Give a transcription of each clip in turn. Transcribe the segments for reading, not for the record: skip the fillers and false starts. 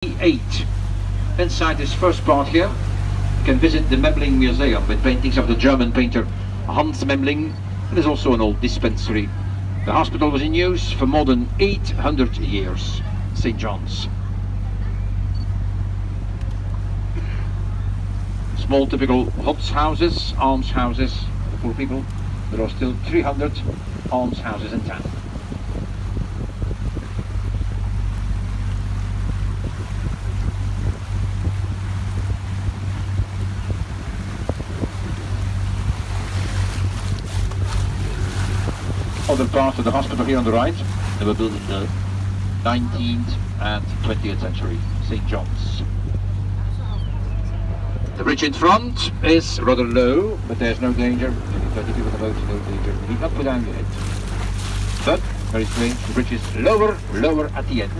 8. Inside this first part here, you can visit the Memling Museum with paintings of the German painter Hans Memling. There's also an old dispensary. The hospital was in use for more than 800 years. St. John's. Small typical huts houses, almshouses for poor people. There are still 300 almshouses in town. Other parts of the hospital here on the right, they were built in the 19th and 20th century, St. John's. The bridge in front is rather low, but there's no danger. Only 30 people on the boat, no danger. You need not put down your head. But, very strange, the bridge is lower at the end.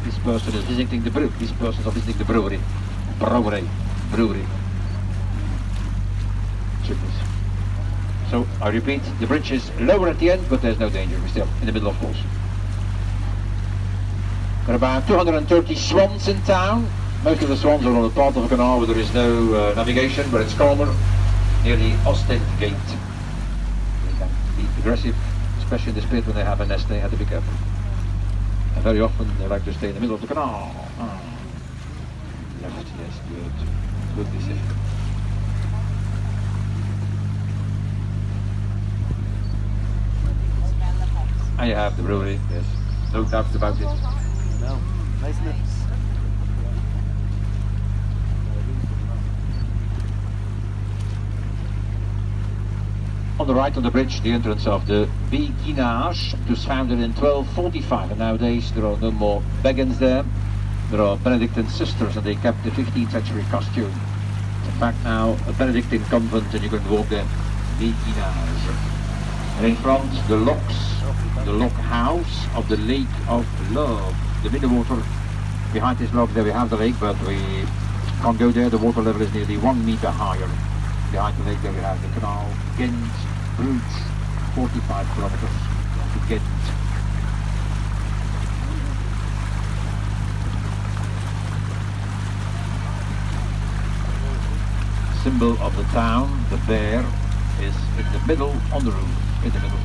This person is visiting the Brugge. These persons are visiting the brewery. Brewery. So, I repeat, the bridge is lower at the end, but there's no danger. We're still in the middle, of course. There are about 230 swans in town. Most of the swans are on a part of a canal where there is no navigation, but it's calmer, near the Ostend Gate. They can be aggressive, especially in the split when they have a nest, they have to be careful. And very often they like to stay in the middle of the canal. Left, yes, good decision. And you have the brewery, yes, no doubt about it. No, nice nips. On the right on the bridge, the entrance of the Canals. It was founded in 1245, and nowadays there are no more beggars there. There are Benedictine sisters, and they kept the 15th century costume. In fact, now a Benedictine convent, and you can walk there. Canals. And in front, the lock house of the Lake of Love. The middle water behind this lock, there we have the lake, but we can't go there. The water level is nearly 1 meter higher. Behind the lake, there we have the canal, Ghent, Brugge, 45 kilometers to Ghent. Symbol of the town, the bear, is in the middle, on the roof, in the middle.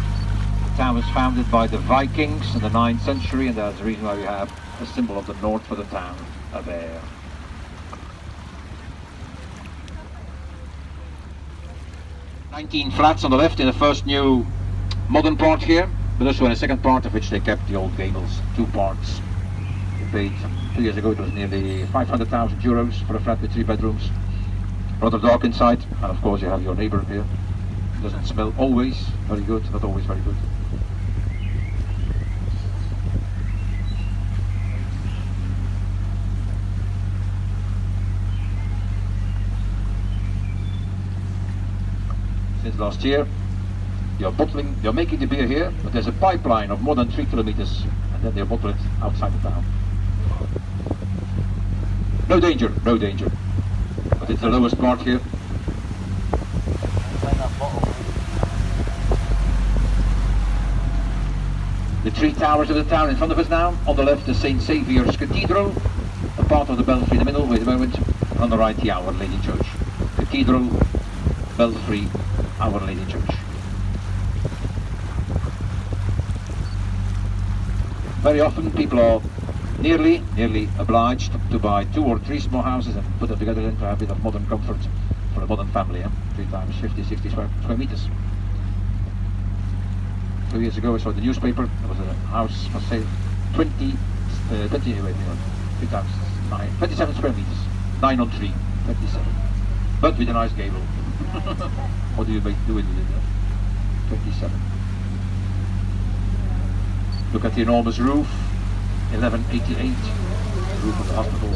The town was founded by the Vikings in the 9th century, and that's the reason why we have a symbol of the north for the town, a bear. 19 flats on the left in the first new modern part here, but also in the second part of which they kept the old gables, 2 parts. They paid 2 years ago, it was nearly 500,000 euros for a flat with 3 bedrooms. Rather dark inside, and of course you have your neighbor here. It doesn't smell always very good, not always very good. Since last year, you're making the beer here, but there's a pipeline of more than 3 kilometers, and then they bottle it outside the town. No danger, but it's the lowest part here. The 3 towers of the town in front of us now. On the left, the St. Saviour's Cathedral, a part of the belfry in the middle, wait a moment. On the right, the Our Lady Church. Cathedral, belfry, Our Lady Church. Very often people are nearly obliged to buy 2 or 3 small houses and put them together to have a bit of modern comfort for a modern family. 3 times 50, 60 square meters. 2 years ago I saw the newspaper, there was a house for sale, 3 times 9, 27 square meters, 9 on 3, 27. But with a nice gable. What do you do with it? 27. Look at the enormous roof, 1188, the roof of the hospital.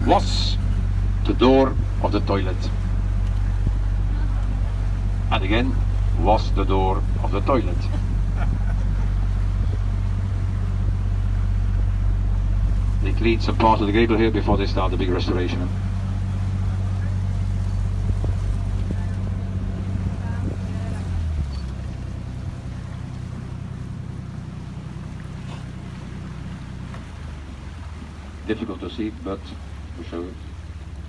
Was the door of the toilet. And again was the door of the toilet. They cleaned some part of the gable here before they start the big restoration. Difficult to see, but we'll show it.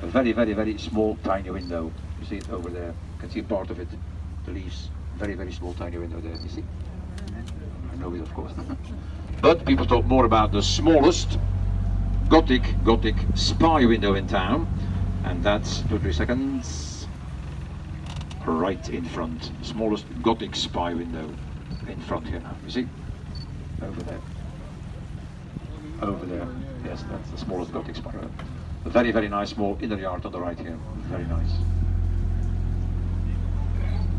A very, very, very small, tiny window. You see it over there. You can see part of it. The leaves. Very, very small, tiny window there. You see? I know it, of course. But people talk more about the smallest Gothic spy window in town, and that's 2-3 seconds. Right in front. Smallest Gothic spy window in front here now. You see? Over there. Over there. Yes, that's the smallest Gothic spy window. A very, very nice small inner yard on the right here. Very nice.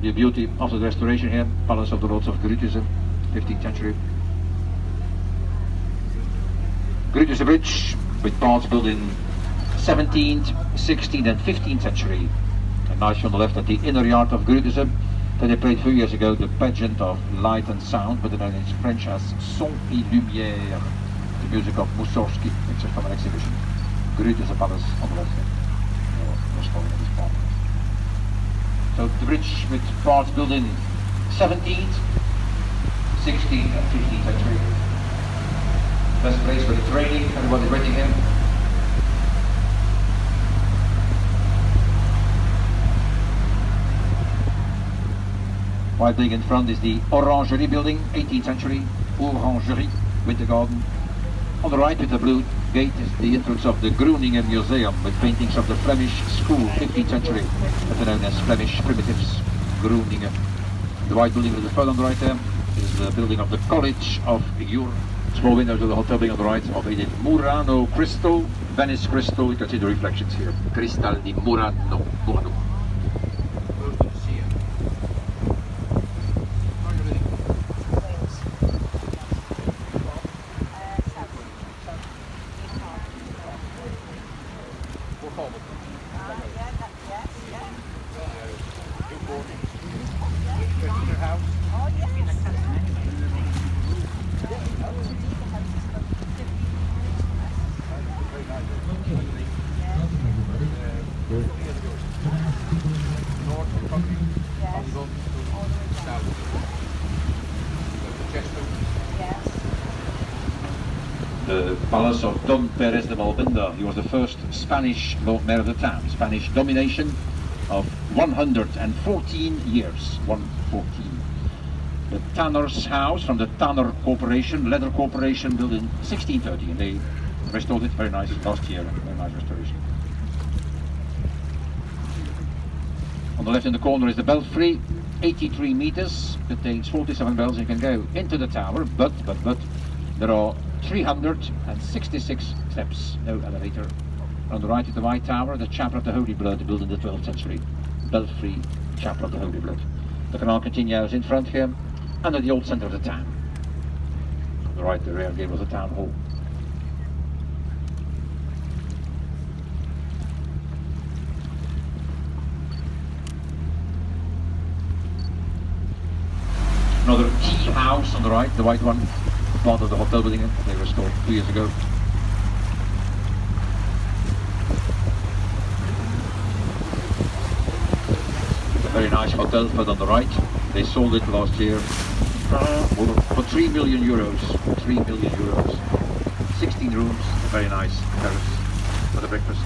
The beauty of the restoration here, Palace of the Lords of Gruythuizen, 15th century. Gruythuizen Bridge, with parts built in 17th, 16th and 15th century. And nice on the left at the inner yard of Gruythuizen. They played a few years ago the pageant of light and sound, but known in French as Son et Lumière. The music of Mussorgsky, it's from an exhibition. Gruythuizen Palace on the left here. So the bridge with parts built in 17th, 16th and 15th century. Best place for the training, everybody's waiting here. Right big in front is the Orangerie building, 18th century, Orangerie, Winter Garden. On the right with the blue gate is the entrance of the Groningen Museum with paintings of the Flemish school, 15th century, better known as Flemish primitives, Groningen. The white building with the further on the right there is the building of the College of Europe. Small window to the hotel building on the right of a Murano crystal, Venice crystal. You can see the reflections here. Cristal di Murano. The Palace of Don Perez de Valbenda. He was the first Spanish Lord Mayor of the town. Spanish domination of 114 years. 114. The Tanner's house from the Tanner Corporation, Leather Corporation, built in 1630. And they restored it very nice last year. Very nice restoration. On the left in the corner is the belfry, 83 meters, contains 47 bells. You can go into the tower, but there are 366 steps, no elevator. On the right is the White Tower, the Chapel of the Holy Blood, built in the 12th century. Belfry Chapel of the Holy Blood. The canal continues in front here, under the old centre of the town. On the right, the rear gable of the town hall. Another tea house on the right, the white one, part of the hotel building they restored 2 years ago. A very nice hotel, but on the right, they sold it last year for 3 million euros. 3 million euros. 16 rooms, a very nice terrace for the breakfast.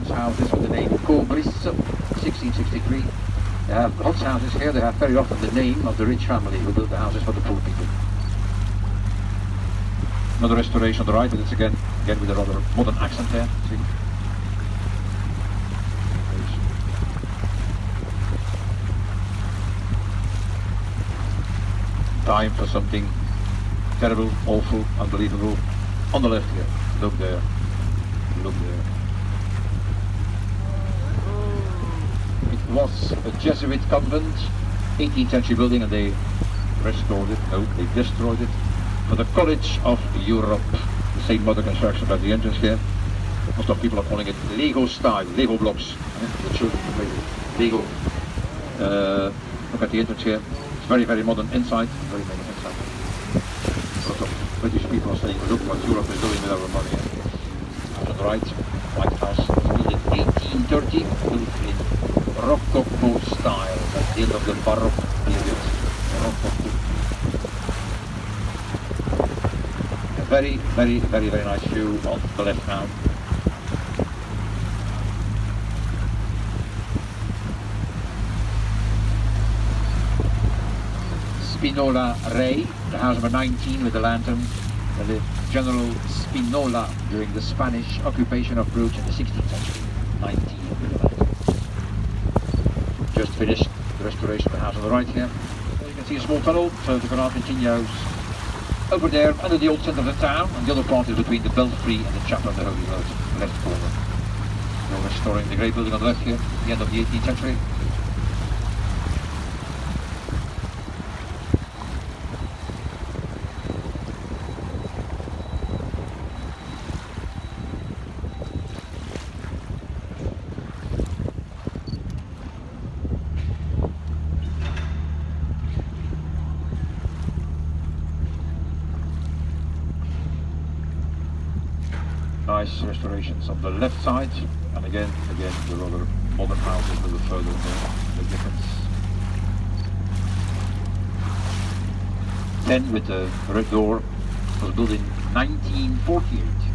This house is with the name Cobris, 1663. They have lots of houses here. They have very often the name of the rich family who built the houses for the poor people. Another restoration on the right, but it's again with a rather modern accent there. See? Time for something terrible, awful, unbelievable. On the left here. Look there. Look there. It was a Jesuit convent, 18th century building, and they restored it. No, they destroyed it. For the College of Europe, the same modern construction as the entrance here. Most of people are calling it Lego style, Lego blocks. The children play Lego. Look at the entrance here. It's very, very modern inside. Very modern inside. A lot of British people are saying, look what Europe is doing with our money. To the right, White House, built in 1830, built in Rococo style. That's the end of the Baroque period. Rococo. A very, very, very, very nice view on the left now. Spinola Rey, the house number 19 with the lantern, and the General Spinola during the Spanish occupation of Brugge in the 16th century. 19 with the lantern. Just finished the restoration of the house on the right here. So you can see a small tunnel, so the canal continues over there under the old centre of the town, and the other part is between the belfry and the chapel of the Holy Road, left corner. We're restoring the great building on the left here, the end of the 18th century. Nice restorations on the left side, and again the rather modern houses a little further in the difference. 10 with the red door was built in 1948.